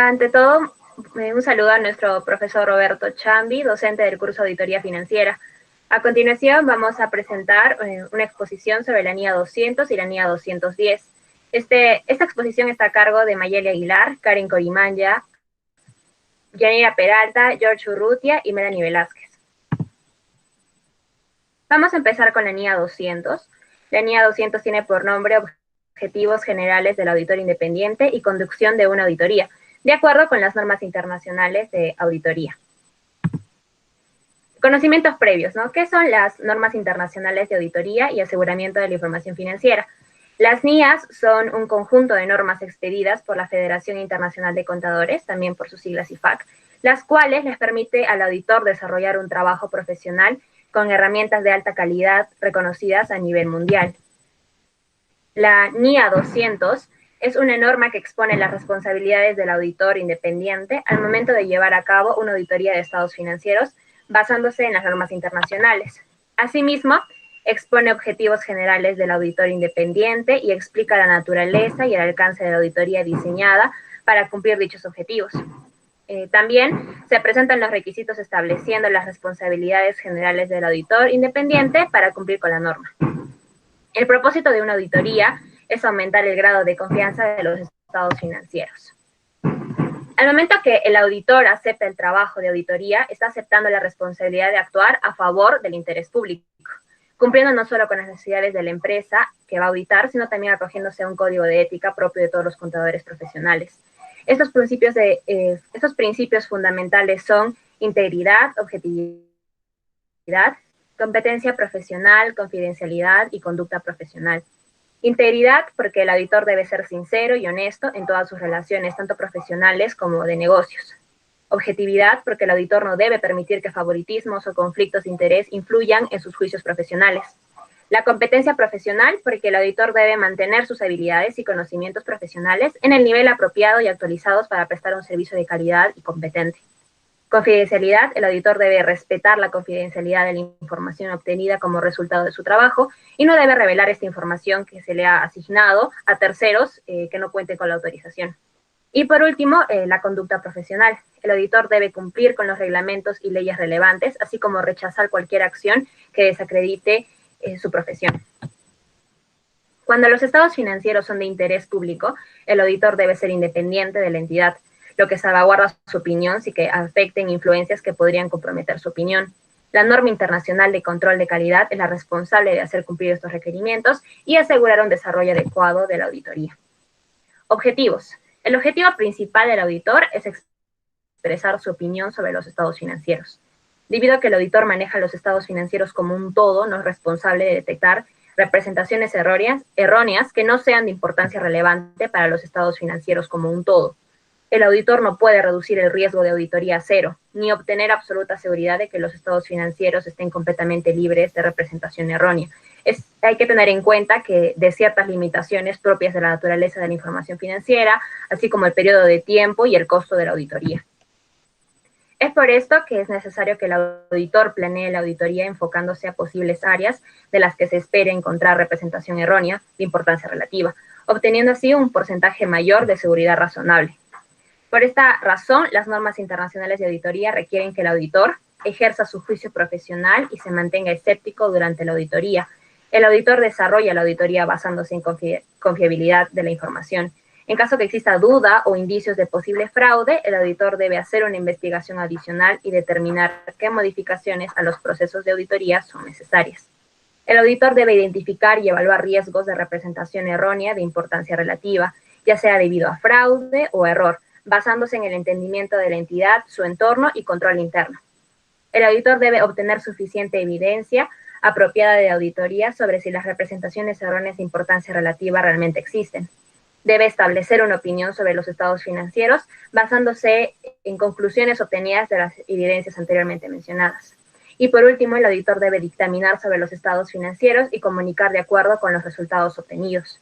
Ante todo, un saludo a nuestro profesor Roberto Chambi, docente del curso Auditoría Financiera. A continuación vamos a presentar una exposición sobre la NIA 200 y la NIA 210. Esta exposición está a cargo de Mayeli Aguilar, Karen Corimanya, Yanira Peralta, George Urrutia y Melanie Velázquez. Vamos a empezar con la NIA 200. La NIA 200 tiene por nombre Objetivos Generales del Auditor Independiente y Conducción de una Auditoría, de acuerdo con las normas internacionales de auditoría. Conocimientos previos, ¿no? ¿Qué son las normas internacionales de auditoría y aseguramiento de la información financiera? Las NIAs son un conjunto de normas expedidas por la Federación Internacional de Contadores, también por sus siglas IFAC, las cuales les permite al auditor desarrollar un trabajo profesional con herramientas de alta calidad reconocidas a nivel mundial. La NIA 200 es una norma que expone las responsabilidades del auditor independiente al momento de llevar a cabo una auditoría de estados financieros basándose en las normas internacionales. Asimismo, expone objetivos generales del auditor independiente y explica la naturaleza y el alcance de la auditoría diseñada para cumplir dichos objetivos. También se presentan los requisitos estableciendo las responsabilidades generales del auditor independiente para cumplir con la norma. El propósito de una auditoría es aumentar el grado de confianza de los estados financieros. Al momento que el auditor acepta el trabajo de auditoría, está aceptando la responsabilidad de actuar a favor del interés público, cumpliendo no solo con las necesidades de la empresa que va a auditar, sino también acogiéndose a un código de ética propio de todos los contadores profesionales. Estos principios fundamentales son integridad, objetividad, competencia profesional, confidencialidad y conducta profesional. Integridad, porque el auditor debe ser sincero y honesto en todas sus relaciones, tanto profesionales como de negocios. Objetividad, porque el auditor no debe permitir que favoritismos o conflictos de interés influyan en sus juicios profesionales. La competencia profesional, porque el auditor debe mantener sus habilidades y conocimientos profesionales en el nivel apropiado y actualizados para prestar un servicio de calidad y competente. Confidencialidad, el auditor debe respetar la confidencialidad de la información obtenida como resultado de su trabajo y no debe revelar esta información que se le ha asignado a terceros que no cuenten con la autorización. Y por último, la conducta profesional. El auditor debe cumplir con los reglamentos y leyes relevantes, así como rechazar cualquier acción que desacredite su profesión. Cuando los estados financieros son de interés público, el auditor debe ser independiente de la entidad, lo que salvaguarda su opinión sin que afecten influencias que podrían comprometer su opinión. La norma internacional de control de calidad es la responsable de hacer cumplir estos requerimientos y asegurar un desarrollo adecuado de la auditoría. Objetivos. El objetivo principal del auditor es expresar su opinión sobre los estados financieros. Debido a que el auditor maneja los estados financieros como un todo, no es responsable de detectar representaciones erróneas que no sean de importancia relevante para los estados financieros como un todo. El auditor no puede reducir el riesgo de auditoría a cero, ni obtener absoluta seguridad de que los estados financieros estén completamente libres de representación errónea. Hay que tener en cuenta que de ciertas limitaciones propias de la naturaleza de la información financiera, así como el periodo de tiempo y el costo de la auditoría. Es por esto que es necesario que el auditor planee la auditoría enfocándose a posibles áreas de las que se espere encontrar representación errónea de importancia relativa, obteniendo así un porcentaje mayor de seguridad razonable. Por esta razón, las normas internacionales de auditoría requieren que el auditor ejerza su juicio profesional y se mantenga escéptico durante la auditoría. El auditor desarrolla la auditoría basándose en confiabilidad de la información. En caso que exista duda o indicios de posible fraude, el auditor debe hacer una investigación adicional y determinar qué modificaciones a los procesos de auditoría son necesarias. El auditor debe identificar y evaluar riesgos de representación errónea de importancia relativa, ya sea debido a fraude o error, basándose en el entendimiento de la entidad, su entorno y control interno. El auditor debe obtener suficiente evidencia apropiada de auditoría sobre si las representaciones erróneas de importancia relativa realmente existen. Debe establecer una opinión sobre los estados financieros basándose en conclusiones obtenidas de las evidencias anteriormente mencionadas. Y por último, el auditor debe dictaminar sobre los estados financieros y comunicar de acuerdo con los resultados obtenidos.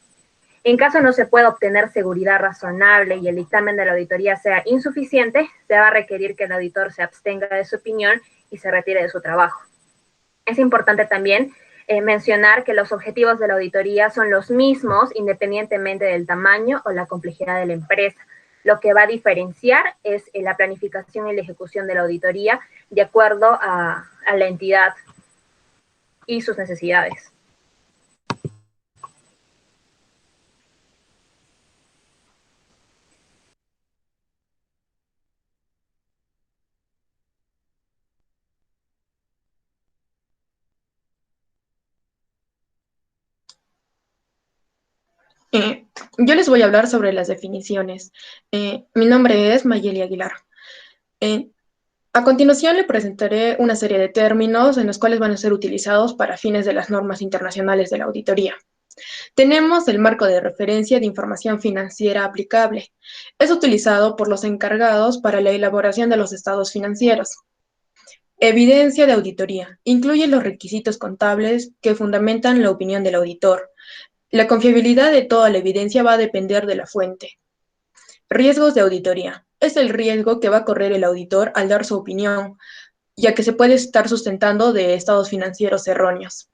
En caso no se pueda obtener seguridad razonable y el dictamen de la auditoría sea insuficiente, se va a requerir que el auditor se abstenga de su opinión y se retire de su trabajo. Es importante también mencionar que los objetivos de la auditoría son los mismos independientemente del tamaño o la complejidad de la empresa. Lo que va a diferenciar es la planificación y la ejecución de la auditoría de acuerdo a la entidad y sus necesidades. Yo les voy a hablar sobre las definiciones. Mi nombre es Mayeli Aguilar. Eh, a continuación le presentaré una serie de términos en los cuales van a ser utilizados para fines de las normas internacionales de la auditoría. Tenemos el marco de referencia de información financiera aplicable. Es utilizado por los encargados para la elaboración de los estados financieros. Evidencia de auditoría. Incluye los requisitos contables que fundamentan la opinión del auditor. La confiabilidad de toda la evidencia va a depender de la fuente. Riesgos de auditoría. Es el riesgo que va a correr el auditor al dar su opinión, ya que se puede estar sustentando de estados financieros erróneos.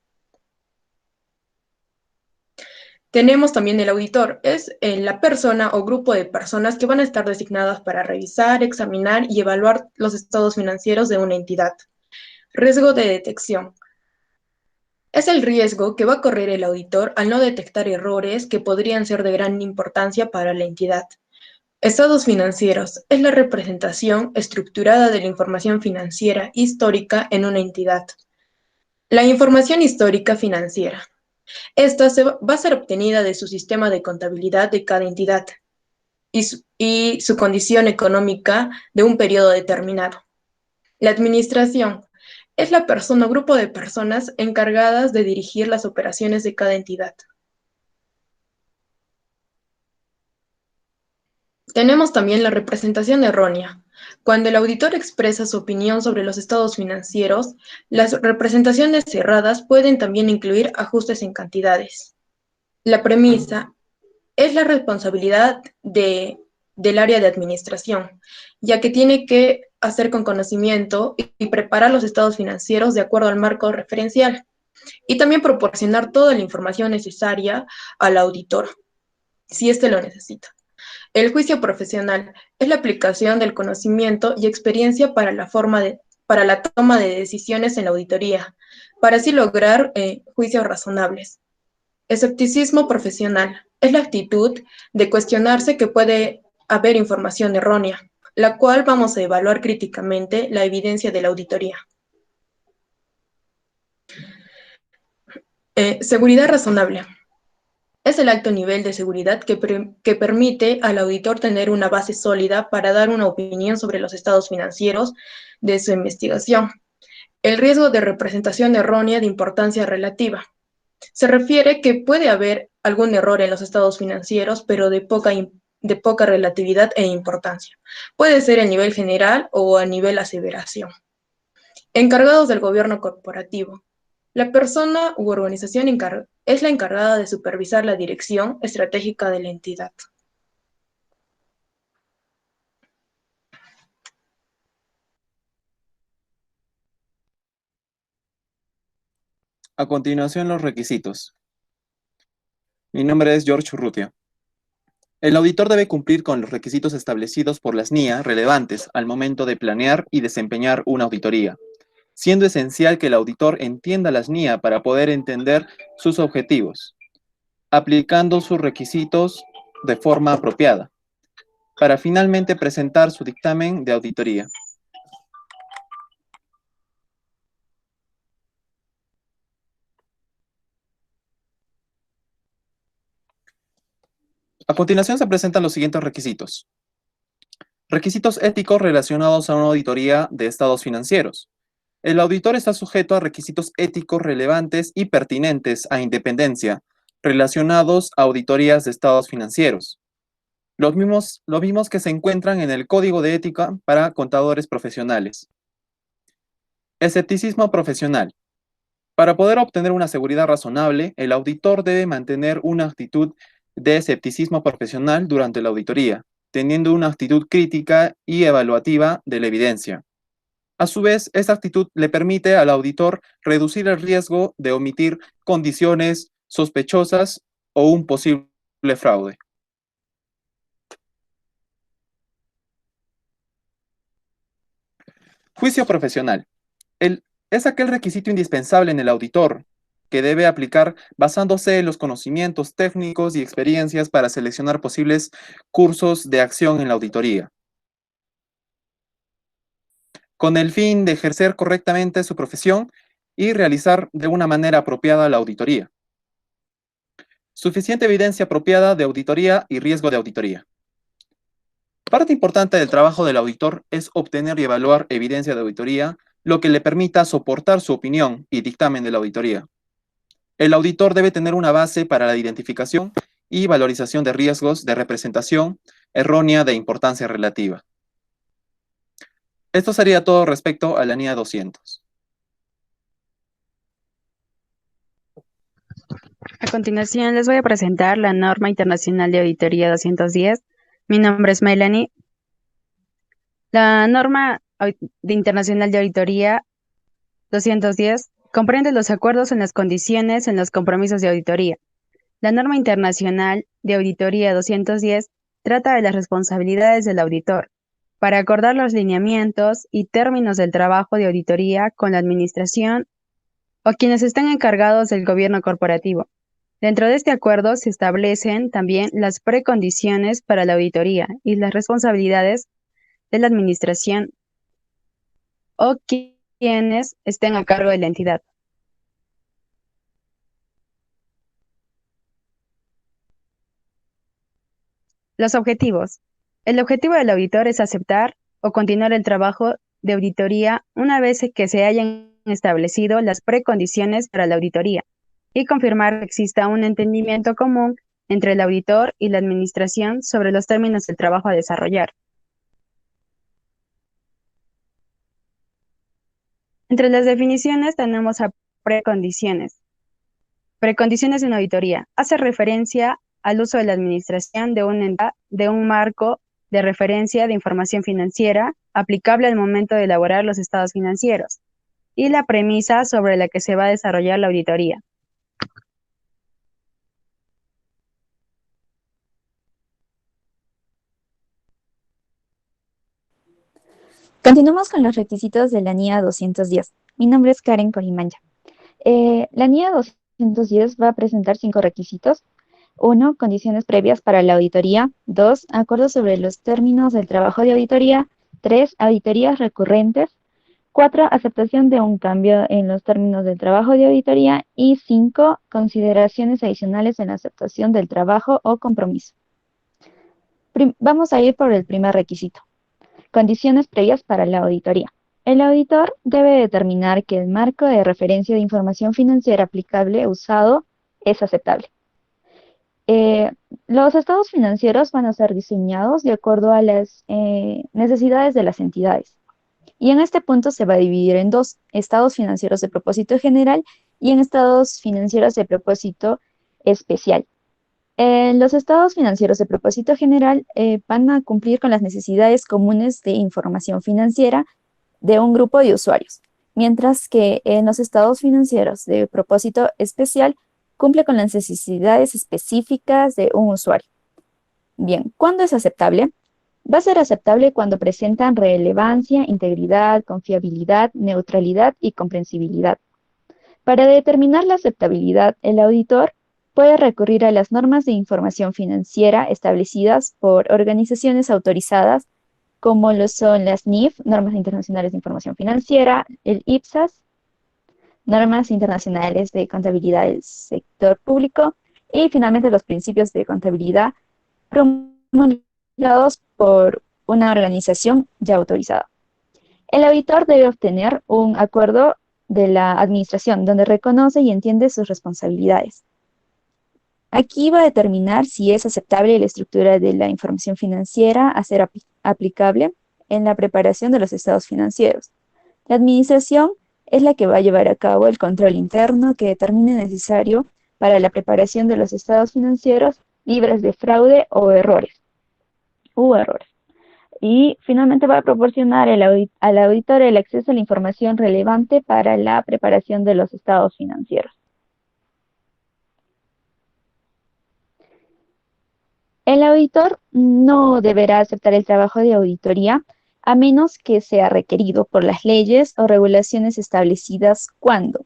Tenemos también el auditor, es la persona o grupo de personas que van a estar designadas para revisar, examinar y evaluar los estados financieros de una entidad. Riesgo de detección. Es el riesgo que va a correr el auditor al no detectar errores que podrían ser de gran importancia para la entidad. Estados financieros es la representación estructurada de la información financiera histórica en una entidad. La información histórica financiera. Esta va a ser obtenida de su sistema de contabilidad de cada entidad y su condición económica de un periodo determinado. La administración es la persona o grupo de personas encargadas de dirigir las operaciones de cada entidad. Tenemos también la representación errónea. Cuando el auditor expresa su opinión sobre los estados financieros, las representaciones cerradas pueden también incluir ajustes en cantidades. La premisa es la responsabilidad del área de administración, ya que tiene que hacer con conocimiento y preparar los estados financieros de acuerdo al marco referencial y también proporcionar toda la información necesaria al auditor, si éste lo necesita. El juicio profesional es la aplicación del conocimiento y experiencia para la toma de decisiones en la auditoría, para así lograr juicios razonables. Escepticismo profesional es la actitud de cuestionarse que puede haber información errónea, la cual vamos a evaluar críticamente la evidencia de la auditoría. Seguridad razonable. Es el alto nivel de seguridad que permite al auditor tener una base sólida para dar una opinión sobre los estados financieros de su investigación. El riesgo de representación errónea de importancia relativa. Se refiere que puede haber algún error en los estados financieros, pero de poca relatividad e importancia. Puede ser a nivel general o a nivel aseveración. Encargados del gobierno corporativo. La persona u organización es la encargada de supervisar la dirección estratégica de la entidad. A continuación, los requisitos. Mi nombre es George Urrutia. El auditor debe cumplir con los requisitos establecidos por las NIA relevantes al momento de planear y desempeñar una auditoría, siendo esencial que el auditor entienda las NIA para poder entender sus objetivos, aplicando sus requisitos de forma apropiada, para finalmente presentar su dictamen de auditoría. A continuación se presentan los siguientes requisitos. Requisitos éticos relacionados a una auditoría de estados financieros. El auditor está sujeto a requisitos éticos relevantes y pertinentes a independencia, relacionados a auditorías de estados financieros. Los mismos que se encuentran en el Código de Ética para contadores profesionales. Escepticismo profesional. Para poder obtener una seguridad razonable, el auditor debe mantener una actitud de escepticismo profesional durante la auditoría, teniendo una actitud crítica y evaluativa de la evidencia. A su vez, esta actitud le permite al auditor reducir el riesgo de omitir condiciones sospechosas o un posible fraude. Juicio profesional. Es aquel requisito indispensable en el auditor que debe aplicar basándose en los conocimientos técnicos y experiencias para seleccionar posibles cursos de acción en la auditoría, con el fin de ejercer correctamente su profesión y realizar de una manera apropiada la auditoría. Suficiente evidencia apropiada de auditoría y riesgo de auditoría. Parte importante del trabajo del auditor es obtener y evaluar evidencia de auditoría, lo que le permita soportar su opinión y dictamen de la auditoría. El auditor debe tener una base para la identificación y valorización de riesgos de representación errónea de importancia relativa. Esto sería todo respecto a la NIA 200. A continuación les voy a presentar la Norma Internacional de Auditoría 210. Mi nombre es Melanie. La Norma Internacional de Auditoría 210 comprende los acuerdos en las condiciones en los compromisos de auditoría. La Norma Internacional de Auditoría 210 trata de las responsabilidades del auditor para acordar los lineamientos y términos del trabajo de auditoría con la administración o quienes estén encargados del gobierno corporativo. Dentro de este acuerdo se establecen también las precondiciones para la auditoría y las responsabilidades de la administración o quienes estén a cargo de la entidad. Los objetivos. El objetivo del auditor es aceptar o continuar el trabajo de auditoría una vez que se hayan establecido las precondiciones para la auditoría y confirmar que exista un entendimiento común entre el auditor y la administración sobre los términos del trabajo a desarrollar. Entre las definiciones tenemos a precondiciones. Precondiciones de una auditoría. Hace referencia al uso de la administración de un marco de referencia de información financiera aplicable al momento de elaborar los estados financieros y la premisa sobre la que se va a desarrollar la auditoría. Continuamos con los requisitos de la NIA 210. Mi nombre es Karen Corimanya. La NIA 210 va a presentar 5 requisitos. 1. Condiciones previas para la auditoría. 2. Acuerdos sobre los términos del trabajo de auditoría. 3. Auditorías recurrentes. 4. Aceptación de un cambio en los términos del trabajo de auditoría. Y 5. Consideraciones adicionales en la aceptación del trabajo o compromiso. Vamos a ir por el primer requisito. Condiciones previas para la auditoría. El auditor debe determinar que el marco de referencia de información financiera aplicable usado es aceptable. Los estados financieros van a ser diseñados de acuerdo a las necesidades de las entidades. Y en este punto se va a dividir en 2, estados financieros de propósito general y en estados financieros de propósito especial. Los estados financieros de propósito general van a cumplir con las necesidades comunes de información financiera de un grupo de usuarios, mientras que en los estados financieros de propósito especial cumple con las necesidades específicas de un usuario. Bien, ¿cuándo es aceptable? Va a ser aceptable cuando presentan relevancia, integridad, confiabilidad, neutralidad y comprensibilidad. Para determinar la aceptabilidad, el auditor puede recurrir a las normas de información financiera establecidas por organizaciones autorizadas, como lo son las NIF, Normas Internacionales de Información Financiera, el IPSAS, Normas Internacionales de Contabilidad del Sector Público, y finalmente los principios de contabilidad promulgados por una organización ya autorizada. El auditor debe obtener un acuerdo de la administración donde reconoce y entiende sus responsabilidades. Aquí va a determinar si es aceptable la estructura de la información financiera a ser aplicable en la preparación de los estados financieros. La administración es la que va a llevar a cabo el control interno que determine necesario para la preparación de los estados financieros libres de fraude o errores. Y finalmente va a proporcionar al auditor el acceso a la información relevante para la preparación de los estados financieros. El auditor no deberá aceptar el trabajo de auditoría a menos que sea requerido por las leyes o regulaciones establecidas cuando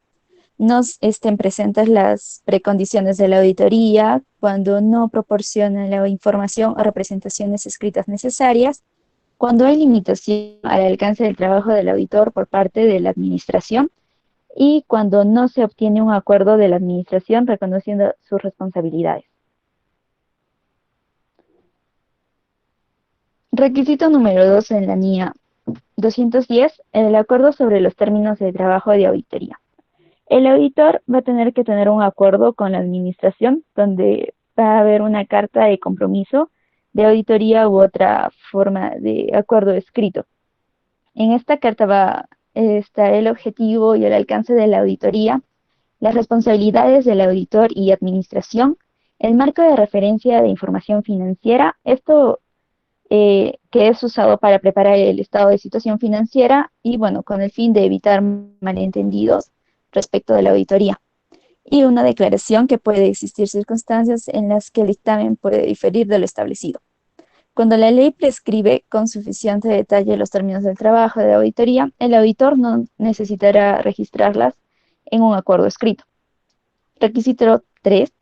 no estén presentes las precondiciones de la auditoría, cuando no proporcionan la información o representaciones escritas necesarias, cuando hay limitación al alcance del trabajo del auditor por parte de la administración y cuando no se obtiene un acuerdo de la administración reconociendo sus responsabilidades. Requisito número 2 en la NIA 210, el acuerdo sobre los términos de trabajo de auditoría. El auditor va a tener que tener un acuerdo con la administración donde va a haber una carta de compromiso de auditoría u otra forma de acuerdo escrito. En esta carta va a estar el objetivo y el alcance de la auditoría, las responsabilidades del auditor y administración, el marco de referencia de información financiera, esto que es usado para preparar el estado de situación financiera y bueno, con el fin de evitar malentendidos respecto de la auditoría. Y una declaración que puede existir circunstancias en las que el dictamen puede diferir de lo establecido. Cuando la ley prescribe con suficiente detalle los términos del trabajo de auditoría, el auditor no necesitará registrarlas en un acuerdo escrito. Requisito 3.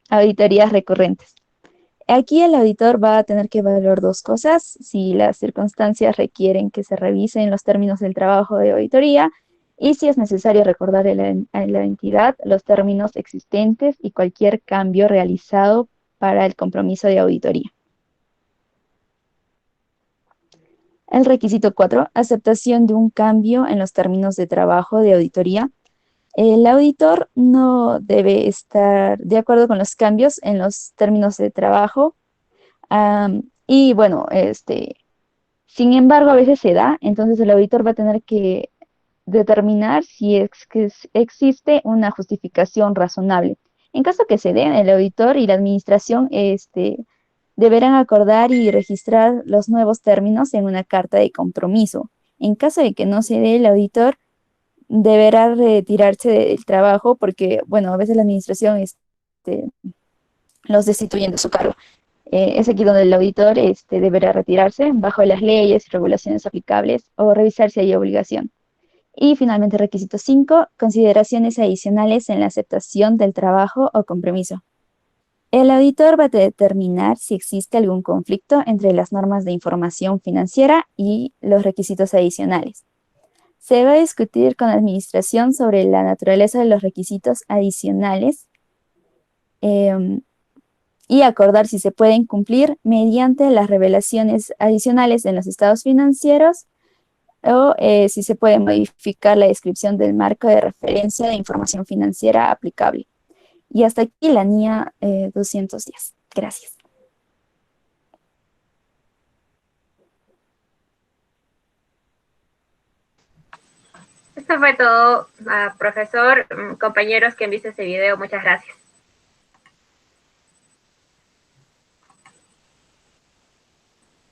Auditorías recurrentes. Aquí el auditor va a tener que evaluar dos cosas: si las circunstancias requieren que se revisen los términos del trabajo de auditoría y si es necesario recordar a la entidad los términos existentes y cualquier cambio realizado para el compromiso de auditoría. El requisito 4, aceptación de un cambio en los términos de trabajo de auditoría. El auditor no debe estar de acuerdo con los cambios en los términos de trabajo. Y bueno, sin embargo, a veces se da, entonces el auditor va a tener que determinar si existe una justificación razonable. En caso que se dé, el auditor y la administración deberán acordar y registrar los nuevos términos en una carta de compromiso. En caso de que no se dé, el auditor deberá retirarse del trabajo porque, bueno, a veces la administración los destituyen de su cargo. Es aquí donde el auditor deberá retirarse bajo las leyes y regulaciones aplicables o revisar si hay obligación. Y finalmente, requisito 5, consideraciones adicionales en la aceptación del trabajo o compromiso. El auditor va a determinar si existe algún conflicto entre las normas de información financiera y los requisitos adicionales. Se va a discutir con la administración sobre la naturaleza de los requisitos adicionales y acordar si se pueden cumplir mediante las revelaciones adicionales en los estados financieros o si se puede modificar la descripción del marco de referencia de información financiera aplicable. Y hasta aquí la NIA 210. Gracias. Esto fue todo, profesor, compañeros que han visto este video, muchas gracias.